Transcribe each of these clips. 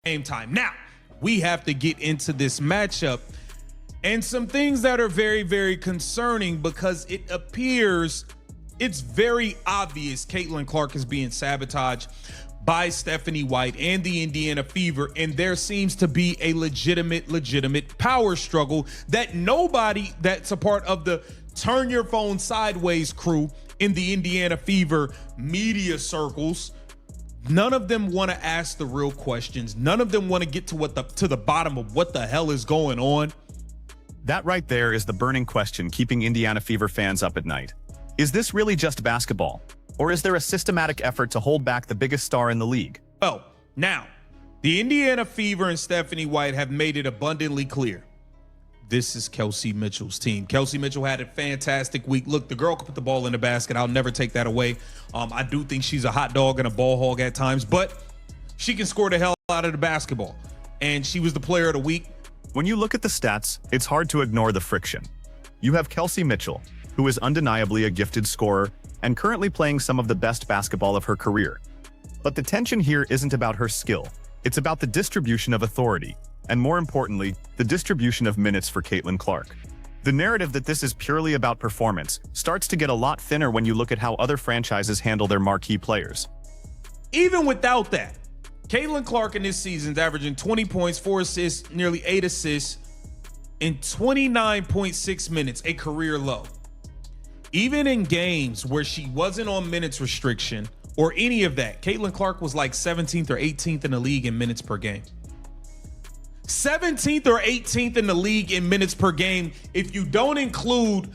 game time. Now, we have to get into this matchup and some things that are very, very concerning because it appears it's very obvious Caitlin Clark is being sabotaged by Stephanie White and the Indiana Fever, and there seems to be a legitimate power struggle that nobody that's a part of the Turn Your Phone Sideways crew in the Indiana Fever media circles, none of them want to ask the real questions. None of them want to get to the bottom of what the hell is going on. That right there is the burning question keeping Indiana Fever fans up at night. Is this really just basketball? Or is there a systematic effort to hold back the biggest star in the league? Well, now, the Indiana Fever and Stephanie White have made it abundantly clear. This is Kelsey Mitchell's team. Kelsey Mitchell had a fantastic week. Look, the girl can put the ball in the basket. I'll never take that away. I do think she's a hot dog and a ball hog at times, but she can score the hell out of the basketball. And she was the player of the week. When you look at the stats, it's hard to ignore the friction. You have Kelsey Mitchell, who is undeniably a gifted scorer and currently playing some of the best basketball of her career. But the tension here isn't about her skill. It's about the distribution of authority, and more importantly, the distribution of minutes for Caitlin Clark. The narrative that this is purely about performance starts to get a lot thinner when you look at how other franchises handle their marquee players. Even without that, Caitlin Clark in this season is averaging 20 points, 4 assists, nearly 8 assists in 29.6 minutes, a career low. Even in games where she wasn't on minutes restriction or any of that, Caitlin Clark was like 17th or 18th in the league in minutes per game. 17th or 18th in the league in minutes per game if you don't include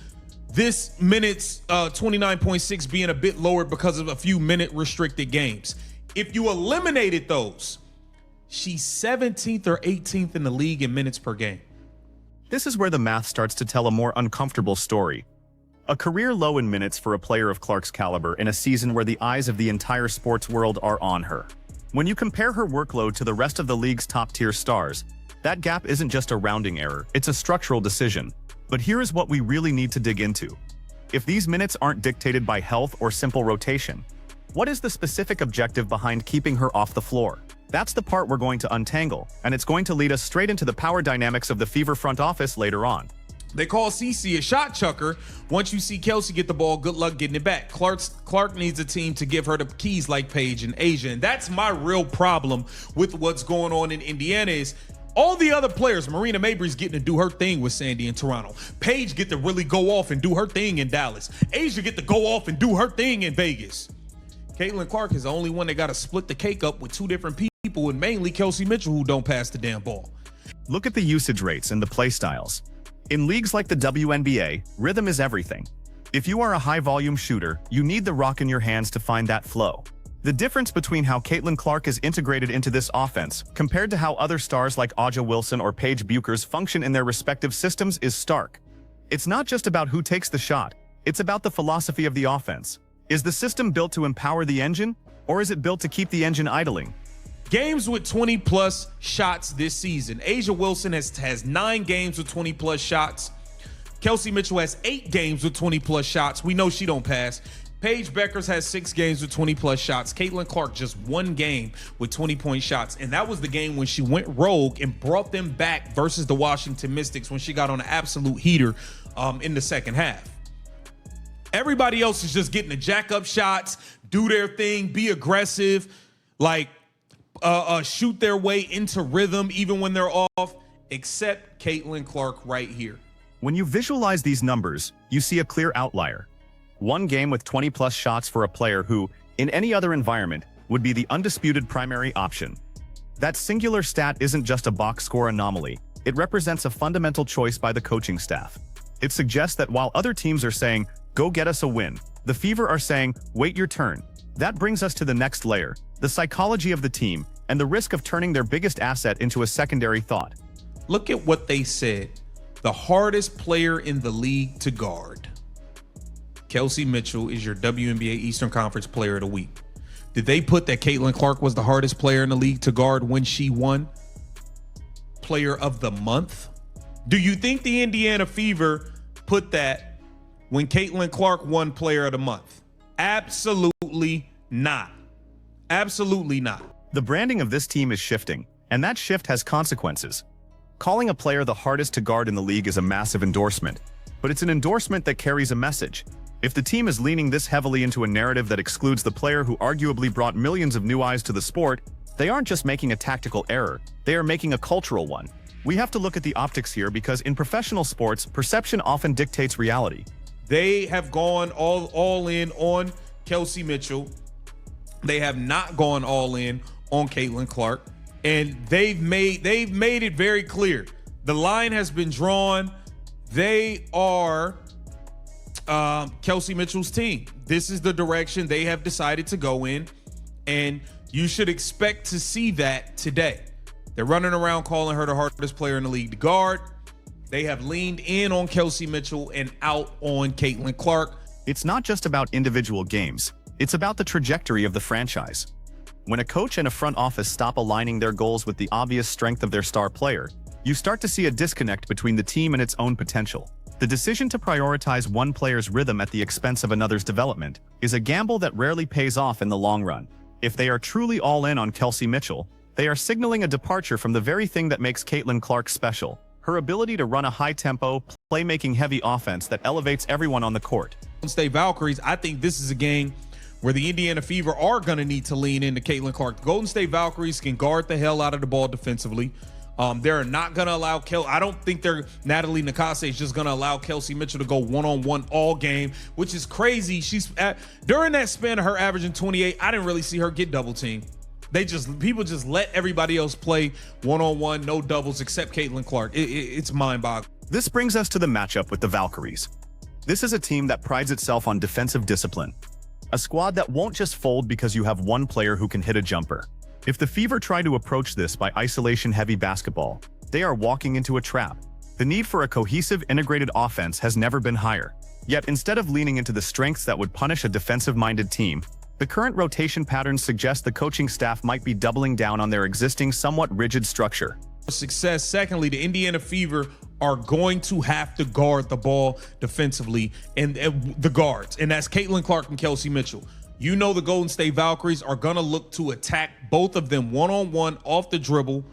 this minutes 29.6 being a bit lower because of a few minute restricted games. If you eliminated those, she's 17th or 18th in the league in minutes per game. This is where the math starts to tell a more uncomfortable story. A career low in minutes for a player of Clark's caliber in a season where the eyes of the entire sports world are on her. When you compare her workload to the rest of the league's top-tier stars, that gap isn't just a rounding error, it's a structural decision. But here is what we really need to dig into. If these minutes aren't dictated by health or simple rotation, what is the specific objective behind keeping her off the floor? That's the part we're going to untangle, and it's going to lead us straight into the power dynamics of the Fever front office later on. They call Cece a shot chucker. Once you see Kelsey get the ball, good luck getting it back. Clark needs a team to give her the keys like Paige and Asia, and that's my real problem with what's going on in Indiana is all the other players, Marina Mabry's getting to do her thing with Sandy in Toronto. Paige get to really go off and do her thing in Dallas. Asia get to go off and do her thing in Vegas. Caitlin Clark is the only one that got to split the cake up with two different people, and mainly Kelsey Mitchell, who don't pass the damn ball. Look at the usage rates and the play styles. In leagues like the WNBA, rhythm is everything. If you are a high-volume shooter, you need the rock in your hands to find that flow. The difference between how Caitlin Clark is integrated into this offense compared to how other stars like Aja Wilson or Paige Buchers function in their respective systems is stark. It's not just about who takes the shot, it's about the philosophy of the offense. Is the system built to empower the engine, or is it built to keep the engine idling? Games with 20-plus shots this season. Aja Wilson has 9 games with 20-plus shots. Kelsey Mitchell has 8 games with 20-plus shots. We know she don't pass. Paige Buchers has 6 games with 20-plus shots. Caitlin Clark just 1 game with 20-point shots, and that was the game when she went rogue and brought them back versus the Washington Mystics when she got on an absolute heater in the second half. Everybody else is just getting the jack-up shots, do their thing, be aggressive, like shoot their way into rhythm even when they're off, except Caitlin Clark right here. When you visualize these numbers, you see a clear outlier. 1 game with 20-plus shots for a player who, in any other environment, would be the undisputed primary option. That singular stat isn't just a box score anomaly. It represents a fundamental choice by the coaching staff. It suggests that while other teams are saying, "Go get us a win," the Fever are saying, "Wait your turn." That brings us to the next layer, the psychology of the team and the risk of turning their biggest asset into a secondary thought. Look at what they said. The hardest player in the league to guard. Kelsey Mitchell is your WNBA Eastern Conference Player of the Week. Did they put that Caitlin Clark was the hardest player in the league to guard when she won Player of the Month? Do you think the Indiana Fever put that when Caitlin Clark won Player of the Month? Absolutely not. Absolutely not. The branding of this team is shifting, And that shift has consequences. Calling a player the hardest to guard in the league is a massive endorsement, but it's an endorsement that carries a message. If the team is leaning this heavily into a narrative that excludes the player who arguably brought millions of new eyes to the sport, they aren't just making a tactical error, they are making a cultural one. We have to look at the optics here because in professional sports, perception often dictates reality. They have gone all in on Kelsey Mitchell. They have not gone all in on Caitlin Clark. And they've made it very clear. The line has been drawn. They are Kelsey Mitchell's team. This is the direction they have decided to go in. And you should expect to see that today. They're running around calling her the hardest player in the league to guard. They have leaned in on Kelsey Mitchell and out on Caitlin Clark. It's not just about individual games. It's about the trajectory of the franchise. When a coach and a front office stop aligning their goals with the obvious strength of their star player, you start to see a disconnect between the team and its own potential. The decision to prioritize one player's rhythm at the expense of another's development is a gamble that rarely pays off in the long run. If they are truly all in on Kelsey Mitchell, they are signaling a departure from the very thing that makes Caitlin Clark special: her ability to run a high-tempo, playmaking-heavy offense that elevates everyone on the court. Golden State Valkyries, I think this is a game where the Indiana Fever are going to need to lean into Caitlin Clark. The Golden State Valkyries can guard the hell out of the ball defensively. They're not going to allow I don't think Natalie Nakase is just going to allow Kelsey Mitchell to go one-on-one all game, which is crazy. During that span of her averaging 28, I didn't really see her get double teamed. People just let everybody else play one-on-one, no doubles except Caitlin Clark. It's mind-boggling. This brings us to the matchup with the Valkyries. This is a team that prides itself on defensive discipline. A squad that won't just fold because you have one player who can hit a jumper. If the Fever try to approach this by isolation-heavy basketball, they are walking into a trap. The need for a cohesive, integrated offense has never been higher. Yet instead of leaning into the strengths that would punish a defensive-minded team, the current rotation patterns suggest the coaching staff might be doubling down on their existing, somewhat rigid structure. Success. Secondly, the Indiana Fever are going to have to guard the ball defensively, and the guards, and that's Caitlin Clark and Kelsey Mitchell. You know the Golden State Valkyries are going to look to attack both of them one-on-one off the dribble,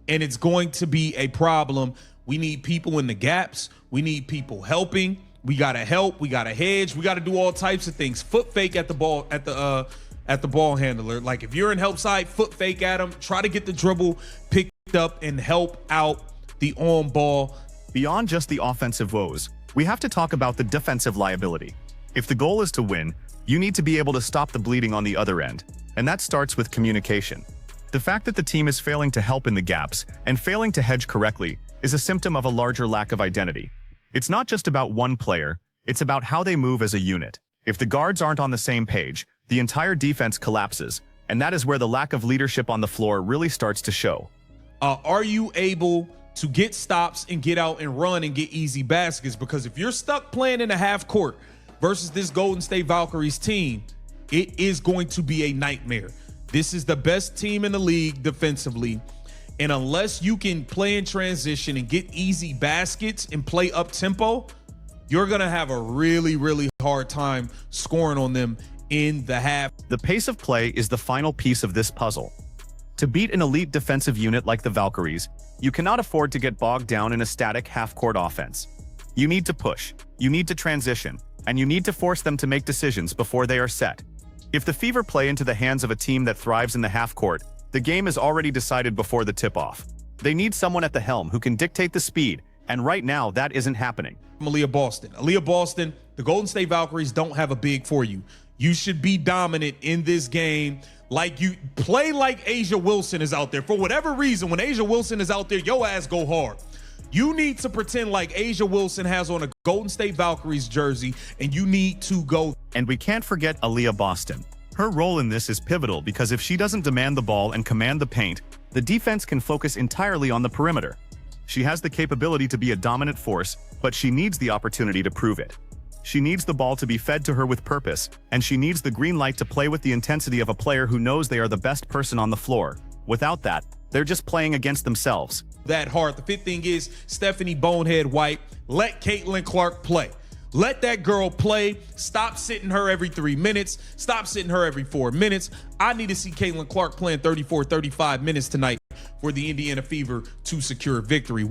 and it's going to be a problem. We need people in the gaps. We need people helping. We got to help. We got to hedge. We got to do all types of things. Foot fake at the ball, at the ball handler. Like if you're in help side, foot fake at him. Try to get the dribble picked up and help out the on ball. Beyond just the offensive woes, we have to talk about the defensive liability. If the goal is to win, you need to be able to stop the bleeding on the other end, and that starts with communication. The fact that the team is failing to help in the gaps and failing to hedge correctly is a symptom of a larger lack of identity. It's not just about one player, it's about how they move as a unit. If the guards aren't on the same page, the entire defense collapses, and that is where the lack of leadership on the floor really starts to show. Are you able to get stops and get out and run and get easy baskets? Because if you're stuck playing in a half court versus this Golden State Valkyries team, it is going to be a nightmare. This is the best team in the league defensively. And unless you can play in transition and get easy baskets and play up tempo, you're going to have a really, really hard time scoring on them in the half. The pace of play is the final piece of this puzzle. To beat an elite defensive unit like the Valkyries, you cannot afford to get bogged down in a static half-court offense. You need to push, you need to transition, and you need to force them to make decisions before they are set. If the Fever play into the hands of a team that thrives in the half-court, the game is already decided before the tip-off. They need someone at the helm who can dictate the speed, and right now that isn't happening. Aaliyah Boston, the Golden State Valkyries don't have a big for you. You should be dominant in this game. Like you play like A'ja Wilson is out there. For whatever reason, when A'ja Wilson is out there, your ass go hard. You need to pretend like A'ja Wilson has on a Golden State Valkyries jersey, and you need to go. And we can't forget Aaliyah Boston. Her role in this is pivotal because if she doesn't demand the ball and command the paint, the defense can focus entirely on the perimeter. She has the capability to be a dominant force, but she needs the opportunity to prove it. She needs the ball to be fed to her with purpose, and she needs the green light to play with the intensity of a player who knows they are the best person on the floor. Without that, they're just playing against themselves. That hard. The fifth thing is Stephanie Bonehead White, let Caitlin Clark play. Let that girl play. Stop sitting her every 3 minutes. Stop sitting her every 4 minutes. I need to see Caitlin Clark playing 34, 35 minutes tonight for the Indiana Fever to secure victory.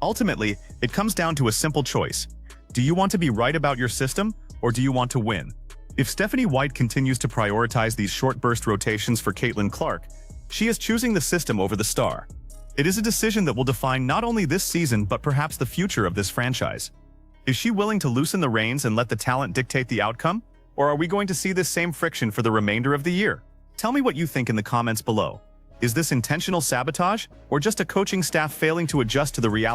Ultimately, it comes down to a simple choice. Do you want to be right about your system, or do you want to win? If Stephanie White continues to prioritize these short burst rotations for Caitlin Clark, she is choosing the system over the star. It is a decision that will define not only this season but perhaps the future of this franchise. Is she willing to loosen the reins and let the talent dictate the outcome? Or are we going to see this same friction for the remainder of the year? Tell me what you think in the comments below. Is this intentional sabotage, or just a coaching staff failing to adjust to the reality?